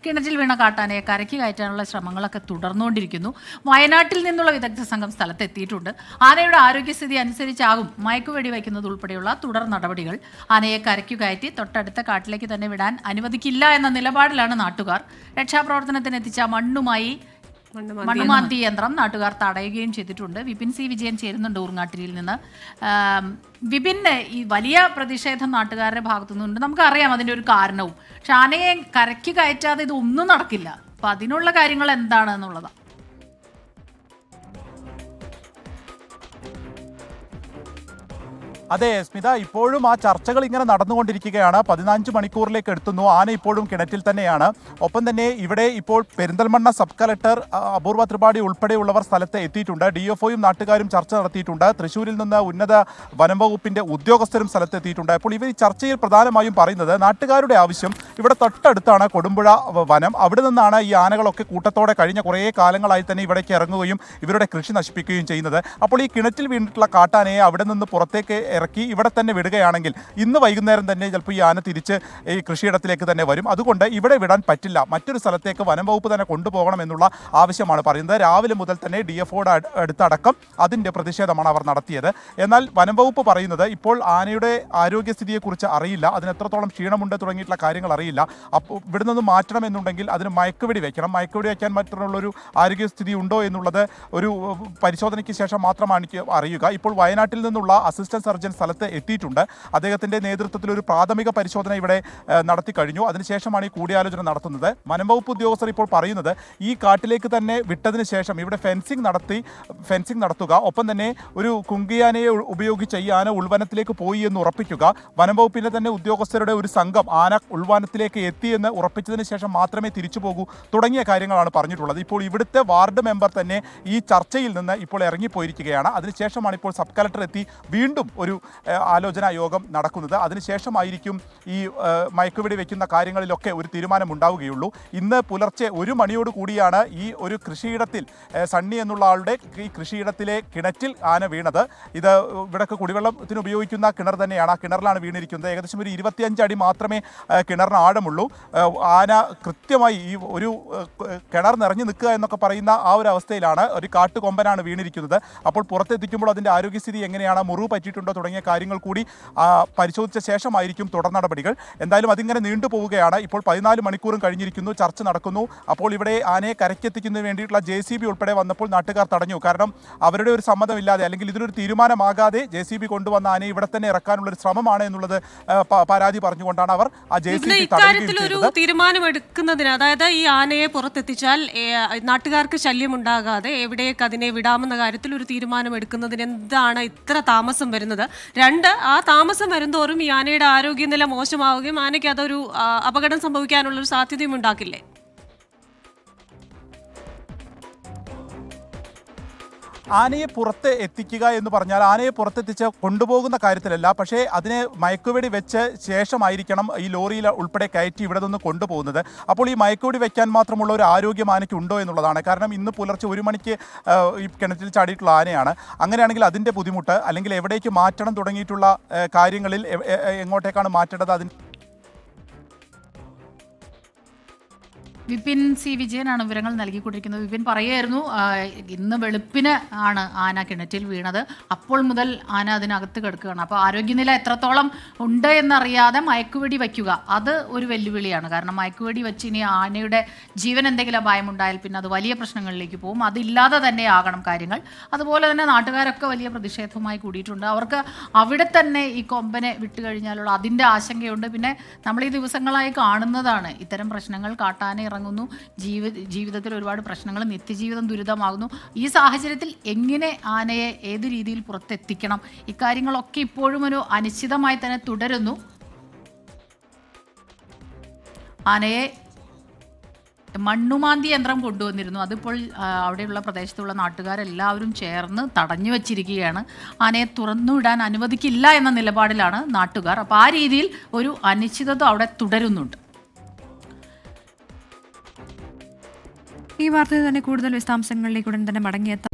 കിണറ്റിൽ വീണ കാട്ടാനയെ കരയ്ക്ക് കയറ്റാനുള്ള ശ്രമങ്ങളൊക്കെ തുടർന്നുകൊണ്ടിരിക്കുന്നു. വയനാട്ടിൽ നിന്നുള്ള വിദഗ്ധ സംഘം സ്ഥലത്തെത്തിയിട്ടുണ്ട്. ആനയുടെ ആരോഗ്യസ്ഥിതി അനുസരിച്ചാകും മയക്കുവെടി വയ്ക്കുന്നത് ഉൾപ്പെടെയുള്ള തുടർ നടപടികൾ. ആനയെ കരയ്ക്കു കയറ്റി തൊട്ടടുത്ത കാട്ടിലേക്ക് തന്നെ വിടാൻ അനുവദിക്കില്ല എന്ന നിലപാടിലാണ് നാട്ടുകാർ. രക്ഷാപ്രവർത്തനത്തിനെത്തിച്ച മണ്ണുമാന്തി യന്ത്രം നാട്ടുകാർ തടയുകയും ചെയ്തിട്ടുണ്ട്. വിപിൻ സി വിജയൻ ചേരുന്നുണ്ട് ഊർങ്ങാട്ടിരിയിൽ നിന്ന്. വിപിൻ, ഈ വലിയ പ്രതിഷേധം നാട്ടുകാരുടെ ഭാഗത്തുനിന്നുണ്ട്, നമുക്കറിയാം അതിൻ്റെ ഒരു കാരണവും. പക്ഷെ ആനയെ കരയ്ക്ക് കയറ്റാതെ ഇതൊന്നും നടക്കില്ല. അപ്പം അതിനുള്ള കാര്യങ്ങൾ എന്താണെന്നുള്ളതാണ്. അതെ സ്മിത, ഇപ്പോഴും ആ ചർച്ചകൾ ഇങ്ങനെ നടന്നുകൊണ്ടിരിക്കുകയാണ്. 15 മണിക്കൂറിലേക്ക് എത്തുന്നു. ആന ഇപ്പോഴും കിണറ്റിൽ തന്നെയാണ്. ഒപ്പം തന്നെ ഇവിടെ ഇപ്പോൾ പെരിന്തൽമണ്ണ സബ് കളക്ടർ അപൂർവ ത്രിപാഠി ഉൾപ്പെടെയുള്ളവർ സ്ഥലത്ത് എത്തിയിട്ടുണ്ട്. DFOയും നാട്ടുകാരും ചർച്ച നടത്തിയിട്ടുണ്ട്. തൃശ്ശൂരിൽ നിന്ന് ഉന്നത വനം വകുപ്പിന്റെ ഉദ്യോഗസ്ഥരും സ്ഥലത്തെത്തിയിട്ടുണ്ട്. അപ്പോൾ ഇവർ ഈ ചർച്ചയിൽ പ്രധാനമായും പറയുന്നത് നാട്ടുകാരുടെ ആവശ്യം, ഇവിടെ തൊട്ടടുത്താണ് കൊടുമ്പുഴ വനം. അവിടെ നിന്നാണ് ഈ ആനകളൊക്കെ കൂട്ടത്തോടെ കഴിഞ്ഞ കുറേ കാലങ്ങളായി തന്നെ ഇവിടേക്ക് ഇറങ്ങുകയും ഇവരുടെ കൃഷി നശിപ്പിക്കുകയും ചെയ്യുന്നത്. അപ്പോൾ ഈ കിണറ്റിൽ വീണിട്ടുള്ള കാട്ടാനയെ അവിടെ നിന്ന് പുറത്തേക്ക് ഇറക്കി ഇവിടെ തന്നെ വിടുകയാണെങ്കിൽ ഇന്ന് വൈകുന്നേരം തന്നെ ചിലപ്പോൾ ഈ ആന തിരിച്ച് ഈ കൃഷിയിടത്തിലേക്ക് തന്നെ വരും. അതുകൊണ്ട് ഇവിടെ വിടാൻ പറ്റില്ല, മറ്റൊരു സ്ഥലത്തേക്ക് വനം വകുപ്പ് തന്നെ കൊണ്ടുപോകണം എന്നുള്ള ആവശ്യമാണ് പറയുന്നത്. രാവിലെ മുതൽ തന്നെ DFOയുടെ അടുത്തടക്കം അതിൻ്റെ പ്രതിഷേധമാണ് അവർ നടത്തിയത്. എന്നാൽ വനം വകുപ്പ് പറയുന്നത് ഇപ്പോൾ ആനയുടെ ആരോഗ്യസ്ഥിതിയെക്കുറിച്ച് അറിയില്ല, അതിന് എത്രത്തോളം ക്ഷീണമുണ്ട് തുടങ്ങിയിട്ടുള്ള കാര്യങ്ങൾ അറിയില്ല. അപ്പോൾ ഇവിടെ നിന്ന് മാറ്റണമെന്നുണ്ടെങ്കിൽ അതിന് മയക്കുവെടി വയ്ക്കണം. മയക്കുവെടി വയ്ക്കാൻ മറ്റുള്ളൊരു ആരോഗ്യസ്ഥിതി ഉണ്ടോ എന്നുള്ളത് ഒരു പരിശോധനയ്ക്ക് ശേഷം മാത്രമാണ് എനിക്ക് അറിയുക. ഇപ്പോൾ വയനാട്ടിൽ നിന്നുള്ള അസിസ്റ്റന്റ് സർജൻ സ്ഥലത്ത് എത്തിയിട്ടുണ്ട്. അദ്ദേഹത്തിൻ്റെ നേതൃത്വത്തിൽ ഒരു പ്രാഥമിക പരിശോധന ഇവിടെ നടത്തി കഴിഞ്ഞു. അതിനുശേഷമാണ് ഈ കൂടിയാലോചന നടത്തുന്നത്. വനം വകുപ്പ് ഉദ്യോഗസ്ഥർ ഇപ്പോൾ പറയുന്നത് ഈ കാട്ടിലേക്ക് തന്നെ വിട്ടതിന് ശേഷം ഇവിടെ ഫെൻസിംഗ് നടത്തുക, ഒപ്പം തന്നെ ഒരു കുങ്കിയാനയെ ഉപയോഗിച്ച് ഈ ആന ഉൾവനത്തിലേക്ക് പോയി എന്ന് ഉറപ്പിക്കുക, വനം വകുപ്പിൻ്റെ തന്നെ ഉദ്യോഗസ്ഥരുടെ ഒരു സംഘം ആന ഉൾവനത്തിലേക്ക് എത്തിയെന്ന് ഉറപ്പിച്ചതിന് ശേഷം മാത്രമേ തിരിച്ചു പോകൂ തുടങ്ങിയ കാര്യങ്ങളാണ് പറഞ്ഞിട്ടുള്ളത്. ഇപ്പോൾ ഇവിടുത്തെ വാർഡ് മെമ്പർ തന്നെ ഈ ചർച്ചയിൽ നിന്ന് ഇപ്പോൾ ഇറങ്ങിപ്പോയിരിക്കുകയാണ്. അതിനുശേഷമാണ് ഇപ്പോൾ സബ് കളക്ടർ എത്തി വീണ്ടും ഒരു ആലോചനാ യോഗം നടക്കുന്നത്. അതിനുശേഷമായിരിക്കും ഈ മയക്കുവെടി വയ്ക്കുന്ന കാര്യങ്ങളിലൊക്കെ ഒരു തീരുമാനം ഉണ്ടാവുകയുള്ളൂ. ഇന്ന് പുലർച്ചെ 1 മണിയോട് കൂടിയാണ് ഈ ഒരു കൃഷിയിടത്തിൽ സണ്ണി എന്നുള്ള ആളുടെ ഈ കൃഷിയിടത്തിലെ കിണറ്റിൽ ആന വീണത്. ഇത് ഇവിടൊക്കെ കുടിവെള്ളത്തിന് ഉപയോഗിക്കുന്ന കിണർ തന്നെയാണ്. ആ കിണറിലാണ് വീണിരിക്കുന്നത്. ഏകദേശം ഒരു 25 അടി മാത്രമേ കിണറിന് ആഴമുള്ളൂ. ആന കൃത്യമായി ഈ ഒരു കിണർ നിറഞ്ഞു നിൽക്കുക എന്നൊക്കെ പറയുന്ന ആ ഒരു അവസ്ഥയിലാണ്. ഒരു കാട്ടുകൊമ്പനാണ് വീണിരിക്കുന്നത്. അപ്പോൾ പുറത്തെത്തിക്കുമ്പോൾ അതിൻ്റെ ആരോഗ്യസ്ഥിതി എങ്ങനെയാണ്, മുറിവ് പറ്റിയിട്ടുണ്ടോ തുടങ്ങിയ കാര്യങ്ങൾ കൂടി പരിശോധിച്ച ശേഷമായിരിക്കും തുടർ നടപടികൾ. എന്തായാലും അതിങ്ങനെ നീണ്ടുപോവുകയാണ്. ഇപ്പോൾ 14 മണിക്കൂറും കഴിഞ്ഞിരിക്കുന്നു, ചർച്ച നടക്കുന്നു. അപ്പോൾ ഇവിടെ ആനയെ കരയ്ക്കെത്തിക്കുന്നതിന് വേണ്ടിയിട്ടുള്ള JCB ഉൾപ്പെടെ വന്നപ്പോൾ നാട്ടുകാർ തടഞ്ഞു. കാരണം അവരുടെ ഒരു സമ്മതമില്ലാതെ അല്ലെങ്കിൽ ഇതിനൊരു തീരുമാനമാകാതെ JCB കൊണ്ടുവന്ന ആനയെ ഇവിടെ തന്നെ ഇറക്കാനുള്ളൊരു ശ്രമമാണ് എന്നുള്ളത് പരാതി പറഞ്ഞുകൊണ്ടാണ് അവർ ആ JCB ഒരു തീരുമാനമെടുക്കുന്നതിന്, അതായത് ഈ ആനയെ പുറത്തെത്തിച്ചാൽ നാട്ടുകാർക്ക് ശല്യമുണ്ടാകാതെ എവിടേക്ക് അതിനെ വിടാമെന്ന കാര്യത്തിൽ ഒരു തീരുമാനമെടുക്കുന്നതിന് എന്താണ് ഇത്ര താമസം വരുന്നത്? 2, ആ താമസം വരുന്തോറും ഈ ആനയുടെ ആരോഗ്യനില മോശമാവുകയും ആനയ്ക്ക് അതൊരു അപകടം സംഭവിക്കാനുള്ളൊരു സാധ്യതയും ഉണ്ടാക്കില്ലേ? ആനയെ പുറത്ത് എത്തിക്കുക എന്ന് പറഞ്ഞാൽ ആനയെ പുറത്തെത്തിച്ച് കൊണ്ടുപോകുന്ന കാര്യത്തിലല്ല, പക്ഷേ അതിനെ മയക്കുവെടി വെച്ച് ശേഷമായിരിക്കണം ഈ ലോറിയിൽ ഉൾപ്പെടെ കയറ്റി ഇവിടെ നിന്ന് കൊണ്ടുപോകുന്നത്. അപ്പോൾ ഈ മയക്കുവെടി വെക്കാൻ മാത്രമുള്ള ഒരു ആരോഗ്യം ആനയ്ക്ക് ഉണ്ടോ എന്നുള്ളതാണ്. കാരണം ഇന്ന് പുലർച്ചെ 1 മണിക്ക് ഈ കിണറ്റിൽ ചാടിയിട്ടുള്ള ആനയാണ്. അങ്ങനെയാണെങ്കിൽ അതിൻ്റെ ബുദ്ധിമുട്ട്, അല്ലെങ്കിൽ എവിടേക്ക് മാറ്റണം തുടങ്ങിയിട്ടുള്ള കാര്യങ്ങളിൽ എങ്ങോട്ടേക്കാണ് മാറ്റേണ്ടത്, അതിന് വിപിൻ സി വിജയനാണ് വിവരങ്ങൾ നൽകിക്കൊണ്ടിരിക്കുന്നത്. വിപിൻ പറയുമായിരുന്നു, ഇന്ന് വെളുപ്പിന് ആണ് ആന കിണറ്റിൽ വീണത്. അപ്പോൾ മുതൽ ആന അതിനകത്ത് കിടക്കുകയാണ്. അപ്പോൾ ആരോഗ്യനില എത്രത്തോളം ഉണ്ട് എന്നറിയാതെ മയക്കുവെടി വയ്ക്കുക അത് ഒരു വെല്ലുവിളിയാണ്. കാരണം മയക്കുവെടി വെച്ച് ഇനി ആനയുടെ ജീവൻ എന്തെങ്കിലും അപായമുണ്ടായാൽ പിന്നെ അത് വലിയ പ്രശ്നങ്ങളിലേക്ക് പോകും. അതില്ലാതെ തന്നെ ആകണം കാര്യങ്ങൾ. അതുപോലെ തന്നെ നാട്ടുകാരൊക്കെ വലിയ പ്രതിഷേധവുമായി കൂടിയിട്ടുണ്ട്. അവർക്ക് അവിടെ തന്നെ ഈ കൊമ്പനെ വിട്ടുകഴിഞ്ഞാലുള്ള അതിൻ്റെ ആശങ്കയുണ്ട്. പിന്നെ നമ്മൾ ഈ ദിവസങ്ങളായി കാണുന്നതാണ് ഇത്തരം പ്രശ്നങ്ങൾ. കാട്ടാന ഇറങ്ങുന്നു, ജീവിതത്തിൽ ഒരുപാട് പ്രശ്നങ്ങൾ, നിത്യജീവിതം ദുരിതമാകുന്നു. ഈ സാഹചര്യത്തിൽ എങ്ങനെ ആനയെ ഏത് രീതിയിൽ പുറത്തെത്തിക്കണം, ഇക്കാര്യങ്ങളൊക്കെ ഇപ്പോഴും ഒരു അനിശ്ചിതമായി തന്നെ തുടരുന്നു. ആനയെ മണ്ണുമാന്തി യന്ത്രം കൊണ്ടുവന്നിരുന്നു. അതിപ്പോൾ അവിടെയുള്ള പ്രദേശത്തുള്ള നാട്ടുകാരെല്ലാവരും ചേർന്ന് തടഞ്ഞു വച്ചിരിക്കുകയാണ്. ആനയെ തുറന്നുവിടാൻ അനുവദിക്കില്ല എന്ന നിലപാടിലാണ് നാട്ടുകാർ. അപ്പോൾ ആ രീതിയിൽ ഒരു അനിശ്ചിതത്വം അവിടെ തുടരുന്നുണ്ട്. ഈ വാർത്തയിൽ തന്നെ കൂടുതൽ വിശദാംശങ്ങളിലേക്ക് ഉടൻ തന്നെ മടങ്ങിയെത്താം.